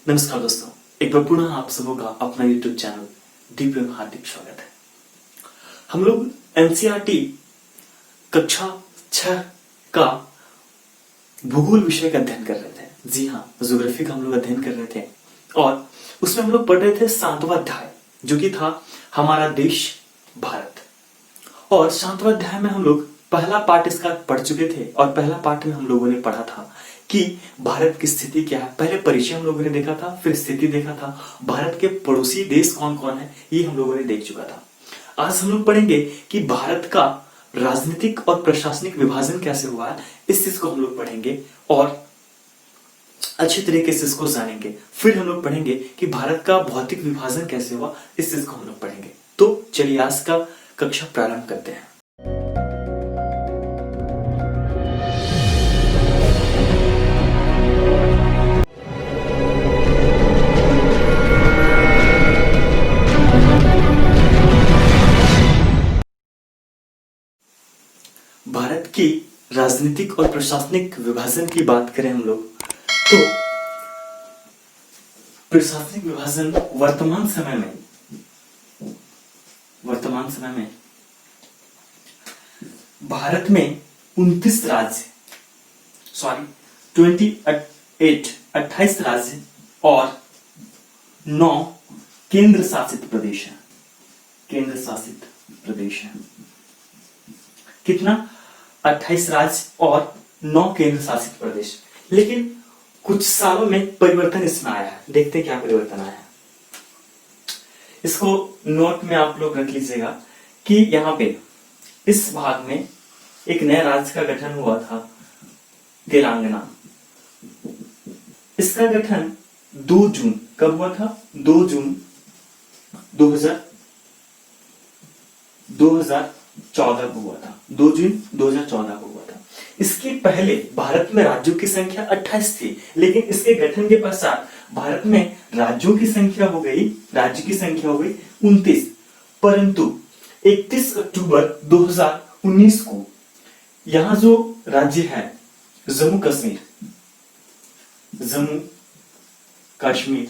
नमस्कार दोस्तों, एक बार पुनः आप सबों का अपना YouTube चैनल दीप में हार्दिक स्वागत है। हम लोग एनसीईआरटी कक्षा 6 का भूगोल विषय का अध्ययन कर रहे थे। जी हाँ, ज्योग्राफी का हम लोग अध्ययन कर रहे थे और उसमें हम लोग पढ़ रहे थे 7वां अध्याय, जो कि था हमारा देश भारत। और 7वां अध्याय में हम लोग पहला पार्ट इसका पढ़ चुके थे और पहला पार्ट में हम लोगों ने पढ़ा था कि भारत की स्थिति क्या है। पहले परिचय हम लोगों ने देखा था, फिर स्थिति देखा था, भारत के पड़ोसी देश कौन कौन है ये हम लोगों ने देख चुका था। आज हम लोग पढ़ेंगे कि भारत का राजनीतिक और प्रशासनिक विभाजन कैसे हुआ है, इस चीज को हम लोग पढ़ेंगे और अच्छी तरीके से इसको जानेंगे। फिर हम लोग पढ़ेंगे कि भारत का भौतिक विभाजन कैसे हुआ, इस चीज को हम लोग पढ़ेंगे। तो चलिए आज का कक्षा प्रारंभ करते हैं। भारत की राजनीतिक और प्रशासनिक विभाजन की बात करें हम लोग तो प्रशासनिक विभाजन वर्तमान समय में भारत में 29 राज्य 28 राज्य और 9 केंद्र शासित प्रदेश है। कितना? 28 राज्य और 9 केंद्र शासित प्रदेश। लेकिन कुछ सालों में परिवर्तन इसमें आया है। देखते हैं क्या परिवर्तन आया है। इसको नोट में आप लोग रख लीजिएगा कि यहां पे इस भाग में एक नया राज्य का गठन हुआ था, तेलंगाना। इसका गठन 2 जून कब हुआ था? 2 जून 2014 को हुआ था। 2 जून 2014 को हुआ था। इसके पहले भारत में राज्यों की संख्या 28 थी, लेकिन इसके गठन के पश्चात भारत में राज्य की संख्या हो गई 29। परंतु 31 अक्टूबर 2019 को यहां जो राज्य है जम्मू कश्मीर,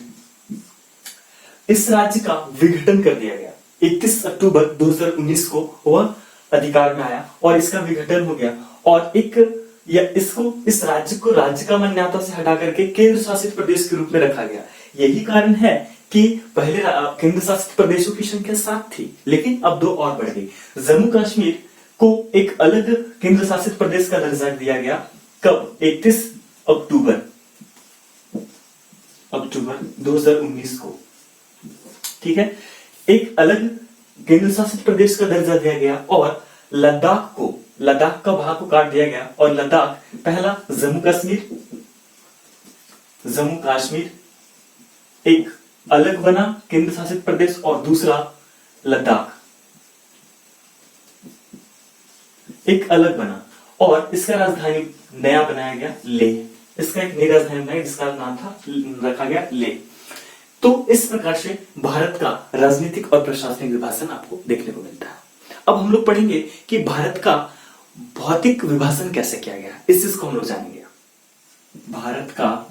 इस राज्य का विघटन कर दिया गया। 31 अक्टूबर 2019 को वह अधिकार में आया और इसका विघटन हो गया और इस राज्य को राज्य का मान्यता से हटा करके केंद्र शासित प्रदेश के रूप में रखा गया। यही कारण है कि पहले केंद्र शासित प्रदेशों की संख्या 7 थी, लेकिन अब 2 और बढ़ गई। जम्मू कश्मीर को एक अलग केंद्र शासित प्रदेश का दर्जा दिया गया। कब? 31 अक्टूबर 2019 को। ठीक है, एक अलग केंद्र शासित प्रदेश का दर्जा दिया गया और लद्दाख का भाग को काट दिया गया और लद्दाख पहला जम्मू कश्मीर एक अलग बना केंद्र शासित प्रदेश और दूसरा लद्दाख एक अलग बना और इसका राजधानी नया बनाया गया लेह। इसका एक नई राजधानी बनाई जिसका नाम रखा गया लेह। तो इस प्रकार से भारत का राजनीतिक और प्रशासनिक विभाजन आपको देखने को मिलता है। अब हम लोग पढ़ेंगे कि भारत का भौतिक विभाजन कैसे किया गया, इस चीज को हम लोग जानेंगे। भारत का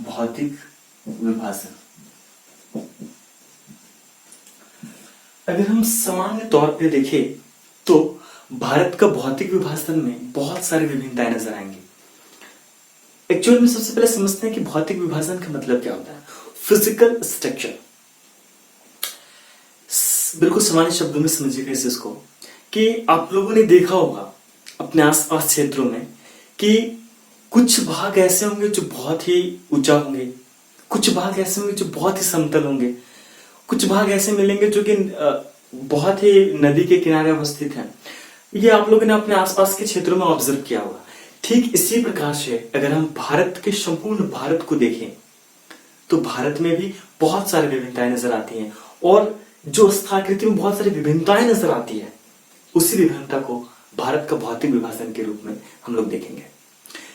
भौतिक विभाजन, अगर हम सामान्य तौर पे देखें तो भारत का भौतिक विभाजन में बहुत सारी विभिन्नताएं नजर आएंगी। एक्चुअल में सबसे पहले समझते हैं कि भौतिक विभाजन का मतलब क्या होता है। फिजिकल स्ट्रक्चर, बिल्कुल सामान्य शब्दों में समझिएगा इस चीज को कि आप लोगों ने देखा होगा अपने आसपास क्षेत्रों में कि कुछ भाग ऐसे होंगे जो बहुत ही ऊंचा होंगे, कुछ भाग ऐसे होंगे जो बहुत ही समतल होंगे, कुछ भाग ऐसे मिलेंगे जो कि बहुत ही नदी के किनारे अवस्थित हैं। ये आप लोगों ने अपने आसपास के क्षेत्रों में ऑब्जर्व किया होगा। ठीक इसी प्रकार से अगर हम भारत के संपूर्ण भारत को देखें तो भारत में भी बहुत सारी विभिन्नताएं नजर आती हैं और जो स्थाकृति में बहुत सारी विभिन्नताएं नजर आती है, उसी विभिन्नता को भारत का भौतिक विभाजन के रूप में हम लोग देखेंगे।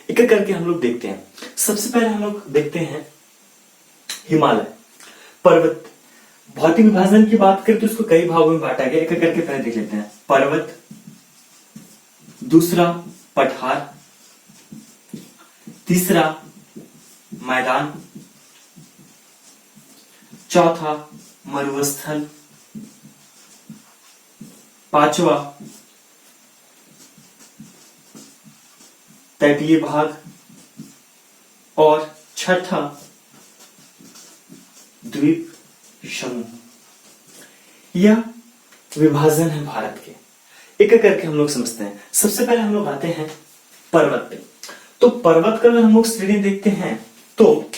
एक एक करके हम लोग देखते हैं। सबसे पहले हम लोग देखते हैं हिमालय पर्वत। भौतिक विभाजन की बात करें तो इसको कई भागों में बांटा गया। एक एक करके पहले देख लेते हैं। पर्वत, दूसरा पठार, तीसरा मैदान, चौथा मरुस्थल, पांचवा तटीय भाग और छठा द्वीप समूह। यह विभाजन है भारत के। एक एक करके हम लोग समझते हैं। सबसे पहले हम लोग आते हैं पर्वत पे। तो पर्वत का अगर हम लोग श्रेणी देखते हैं तो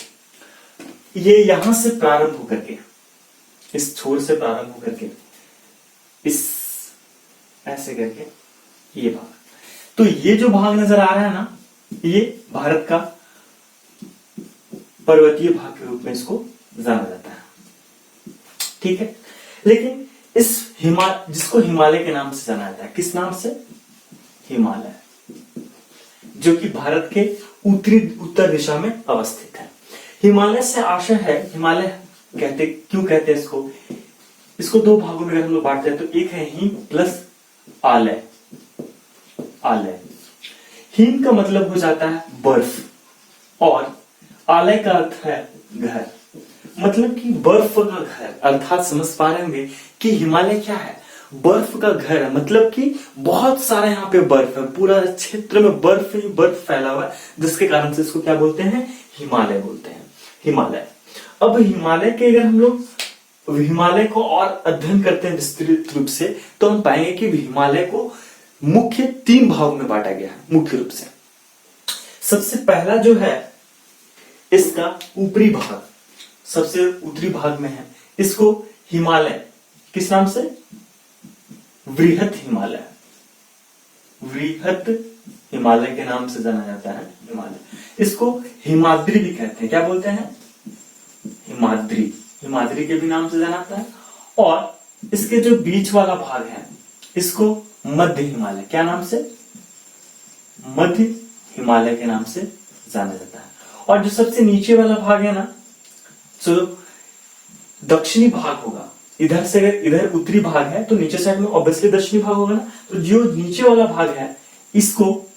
ये यहां से प्रारंभ होकर के, इस छोर से प्रारंभ होकर के, इस ऐसे करके ये भाग, तो ये जो भाग नजर आ रहा है ना, ये भारत का पर्वतीय भाग के रूप में इसको जाना जाता है। ठीक है, लेकिन इस जिसको हिमालय के नाम से जाना जाता है, किस नाम से? हिमालय, जो कि भारत के उत्तर दिशा में अवस्थित है। हिमालय से आशय है, हिमालय क्यों कहते हैं इसको दो भागों में हम लोग बांटते हैं। तो एक है हिम प्लस आलय। आलय, हिम का मतलब हो जाता है बर्फ और आलय का अर्थ है घर, मतलब कि बर्फ का घर। अर्थात समझ पा रहे होंगे कि हिमालय क्या है? बर्फ का घर है, मतलब कि बहुत सारा यहाँ पे बर्फ है, पूरा क्षेत्र में बर्फ ही बर्फ फैला हुआ है, जिसके कारण से इसको क्या बोलते हैं? हिमालय बोलते हैं। हिमालय, अब हिमालय के अगर हम लोग हिमालय को और अध्ययन करते हैं विस्तृत रूप से, तो हम पाएंगे कि हिमालय को मुख्य 3 भागों में बांटा गया है मुख्य रूप से। सबसे पहला जो है इसका ऊपरी भाग, सबसे उत्तरी भाग में है, इसको हिमालय किस नाम से? वृहत हिमालय, वृहत हिमालय के नाम से जाना जाता है हिमालय। इसको हिमाद्री भी कहते हैं। क्या बोलते हैं? हिमाद्री, हिमाद्री के भी नाम से जाना जाता है। और इसके जो बीच वाला भाग है इसको मध्य हिमालय, क्या नाम से? मध्य हिमालय के नाम से जाना जाता है। और जो सबसे नीचे वाला भाग है ना, जो दक्षिणी भाग होगा, इधर से अगर इधर उत्तरी भाग है तो नीचे साइड में ऑब्वियसली दक्षिणी भाग होगा ना, तो जो नीचे वाला भाग है इसको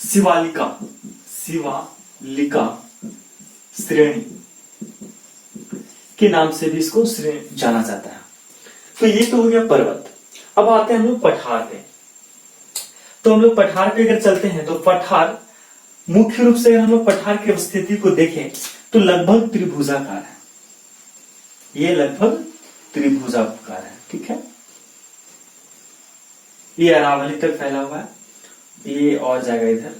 शिवालिका, शिवालिका श्रेणी के नाम से भी इसको जाना जाता है। तो ये तो हो गया पर्वत। अब आते हैं हम लोग पठार पे। तो हम लोग पठार पे अगर चलते हैं तो पठार मुख्य रूप से हम लोग पठार की स्थिति को देखें तो लगभग त्रिभुजाकार है। ये लगभग त्रिभुजाकार है। ठीक है, ये अरावली तक फैला हुआ है, ये और जाएगा इधर।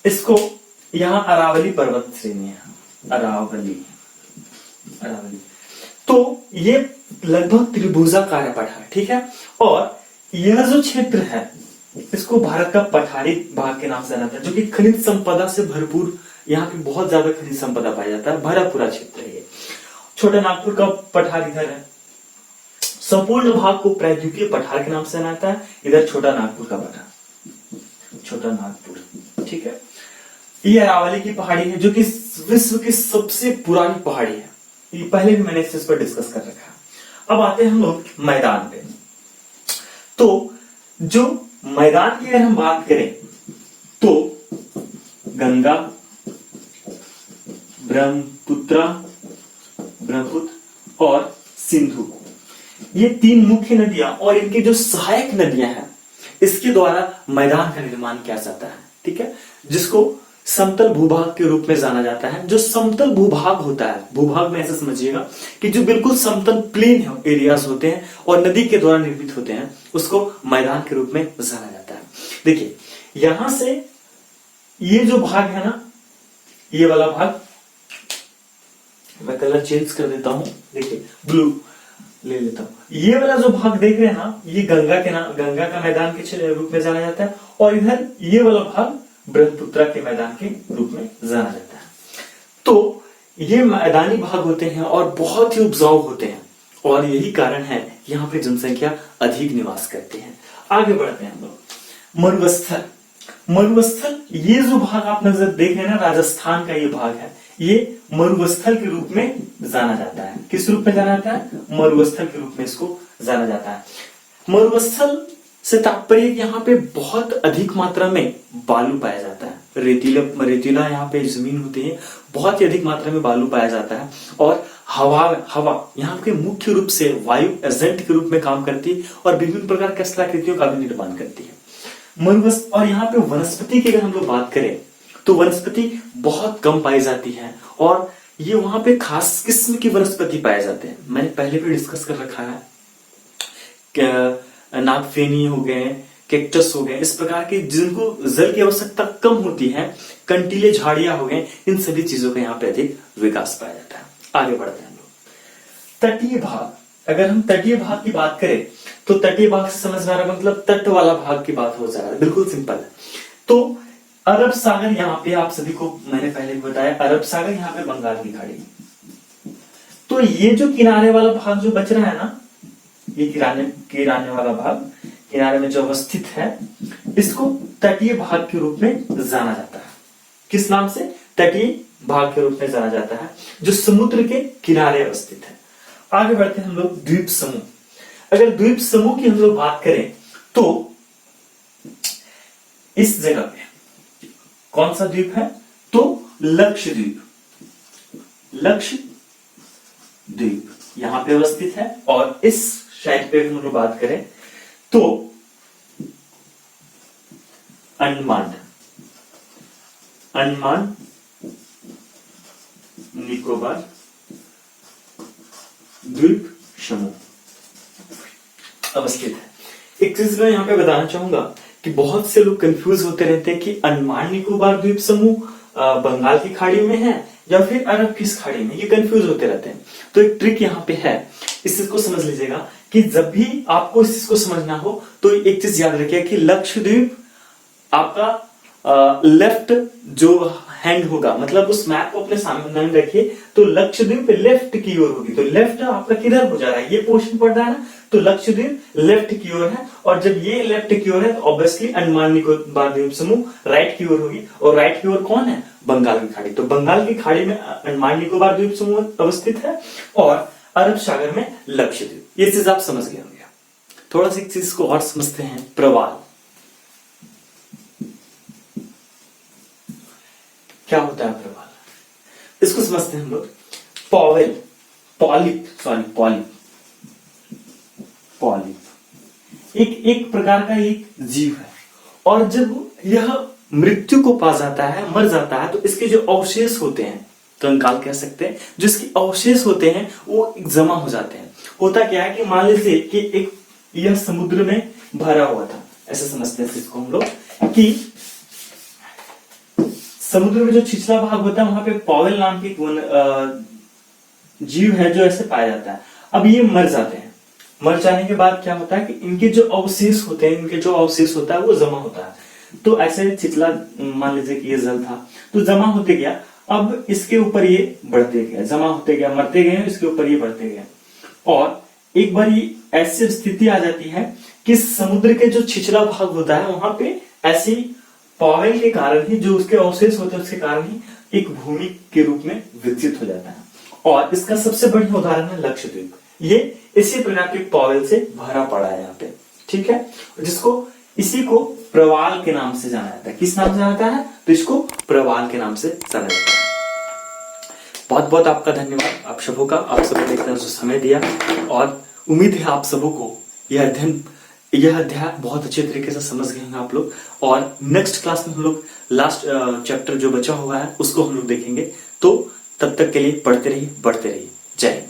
इसको यहां अरावली पर्वत श्रेणी है, अरावली, अरावली। तो ये लगभग त्रिभुजाकार है पठार। ठीक है, और यह जो क्षेत्र है इसको भारत का पठारी भाग के नाम से जाना जाता है, जो कि खनिज संपदा से भरपूर, यहाँ पे बहुत ज्यादा खनिज संपदा पाया जाता है, भरा पूरा क्षेत्र है ये। छोटा नागपुर का पठार इधर है। संपूर्ण भाग को प्रायद्वीपीय पठार के नाम से जाना जाता है। इधर छोटा नागपुर का पठार, छोटा नागपुर। ठीक है, ये अरावली की पहाड़ी है, जो कि विश्व की सबसे पुरानी पहाड़ी है। ये पहले भी मैंने इस पर डिस्कस कर रखा है। अब आते हैं हम लोग मैदान पे। तो जो मैदान की अगर हम बात करें तो गंगा, ब्रह्मपुत्र और सिंधु, ये 3 मुख्य नदियां और इनकी जो सहायक नदियां हैं, इसके द्वारा मैदान का निर्माण किया जाता है। ठीक है, जिसको समतल भूभाग के रूप में जाना जाता है। जो समतल भूभाग होता है, भूभाग में ऐसा समझिएगा कि जो बिल्कुल समतल प्लेन एरियाज होते हैं और नदी के द्वारा निर्मित होते हैं, उसको मैदान के रूप में जाना जाता है। देखिए, यहां से ये जो भाग है ना, ये वाला भाग, मैं कलर चेंज कर देता हूं, देखिए ब्लू ले लेता हूं। ये वाला जो भाग देख रहे हैं ना, ये गंगा का मैदान के रूप में जाना जाता है। और इधर ये वाला भाग ब्रह्मपुत्र के मैदान के रूप में जाना जाता है। तो ये मैदानी भाग होते हैं और बहुत ही उपजाऊ होते हैं, और यही कारण है यहाँ पे जनसंख्या अधिक निवास करती है। आगे बढ़ते हैं हम लोग। मरुस्थल, मरुस्थल, ये जो भाग आप नजर देख रहे हैं ना, राजस्थान का ये भाग है, ये मरुस्थल के रूप में जाना जाता है। किस रूप में जाना जाता है? मरुस्थल के रूप में इसको जाना जाता है। मरुस्थल से तात्पर्य यहाँ पे बहुत अधिक मात्रा में बालू पाया जाता है। रेतीला यहाँ पे जमीन होती है, बहुत ही अधिक मात्रा में बालू पाया जाता है। और हवा यहाँ पे मुख्य रूप से वायु एजेंट के रूप में काम करती है और विभिन्न प्रकार के स्थलाकृतियों का भी निर्माण करती है। और यहाँ पे वनस्पति की अगर हम लोग बात करें तो वनस्पति बहुत कम पाई जाती है और ये वहां पे खास किस्म की वनस्पति पाए जाते हैं। मैंने पहले भी डिस्कस कर रखा है, नागफेनी हो गए, कैक्टस हो गए, इस प्रकार के जिनको जल की आवश्यकता कम होती है, कंटीले झाड़ियां हो गए, इन सभी चीजों का यहाँ पे अधिक विकास पाया जाता है। आगे बढ़ते हैं हम लोग। तटीय भाग, अगर हम तटीय भाग की बात करें तो तटीय भाग से समझ में आ रहा है मतलब तट वाला भाग की बात हो जा रहा है, बिल्कुल सिंपल है। तो अरब सागर यहाँ पे आप सभी को मैंने पहले भी बताया, अरब सागर यहाँ पे बंगाल की खाड़ी। तो ये जो किनारे वाला भाग जो बच रहा है ना, ये किनारे वाला भाग, किनारे में जो अवस्थित है, इसको तटीय भाग के रूप में जाना जाता है। किस नाम से? तटीय भाग के रूप में जाना जाता है, जो समुद्र के किनारे अवस्थित है। आगे बढ़ते हैं हम लोग द्वीप समूह। अगर द्वीप समूह की हम लोग बात करें तो इस जगह पे कौन सा द्वीप है? तो लक्षद्वीप यहां पे अवस्थित है। और इस साइड पे हम लोग बात करें तो अंडमान निकोबार द्वीप समूह अवस्थित है। एक चीज मैं यहां पे बताना चाहूंगा कि बहुत से लोग कंफ्यूज होते रहते हैं कि अंडमान निकोबार द्वीप समूह बंगाल की खाड़ी में है या फिर अरब की खाड़ी में, ये कंफ्यूज होते रहते हैं। तो एक ट्रिक यहाँ पे है, इस चीज को समझ लीजिएगा कि जब भी आपको इस चीज को समझना हो तो एक चीज याद रखिए कि लक्षद्वीप आपका लेफ्ट जो हैंड होगा, मतलब उस मैप को अपने सामने रखिए तो लक्षद्वीप लेफ्ट की ओर होगी। तो लेफ्ट आपका किधर हो जा रहा है? ये पोर्शन पड़ रहा है ना, तो लक्षद्वीप लेफ्ट की ओर है। और जब ये लेफ्ट की ओर है तो ऑब्वियसली अंडमान निकोबार द्वीप समूह राइट की ओर होगी। और राइट की ओर कौन है? बंगाल की खाड़ी। तो बंगाल की खाड़ी में अंडमान निकोबार द्वीप समूह अवस्थित है और अरब सागर में लक्षद्वीप। ये चीज आप समझ गए होंगे। थोड़ा सी चीज को और समझते हैं। प्रवाल क्या होता है? प्रवाल, इसको समझते हैं हम लोग। पॉलिप एक प्रकार का एक जीव है और जब यह मृत्यु को पा जाता है, मर जाता है, तो इसके जो अवशेष होते हैं, कंकाल कह सकते हैं, जो इसके अवशेष होते हैं वो जमा हो जाते हैं। होता क्या है कि मान लीजिए कि यह समुद्र में भरा हुआ था, ऐसे समझते हैं इसको हम लोग कि समुद्र में जो छिछला भाग होता है वहां पे पॉवेल नाम की जीव है जो ऐसे पाया जाता है। अब ये मर जाते हैं, मर जाने के बाद क्या होता है कि इनके जो अवशेष होते हैं, वो जमा होता है। तो ऐसे छिछला, मान लीजिए कि ये जल था तो जमा होते गया, अब इसके ऊपर ये बढ़ते गया, जमा होते गया, मरते गए, इसके ऊपर ये बढ़ते गए। और एक बार ये ऐसी स्थिति आ जाती है कि समुद्र के जो छिछला भाग होता है वहां पे ऐसी पॉवेल के कारण ही, जो उसके अवशेष होते हैं उसके कारण ही एक भूमि के रूप में विकसित हो जाता है। और इसका सबसे बढ़िया उदाहरण है लक्षद्वीप। ये इसी प्रकार के पॉवेल से भरा पड़ा है यहाँ पे, ठीक है, इसी को प्रवाल के नाम से जाना जाता है। किस नाम से जाना जाता है? तो इसको प्रवाल के नाम से जाना जाता है। बहुत बहुत आपका धन्यवाद आप सबों का, आप सबों ने इतना समय दिया और उम्मीद है आप सबों को यह अध्याय बहुत अच्छे तरीके से समझ गए होंगे आप लोग। और नेक्स्ट क्लास में हम लोग लास्ट चैप्टर जो बचा हुआ है उसको हम लोग देखेंगे। तो तब तक के लिए पढ़ते रहिए, बढ़ते रहिए। जय हिंद।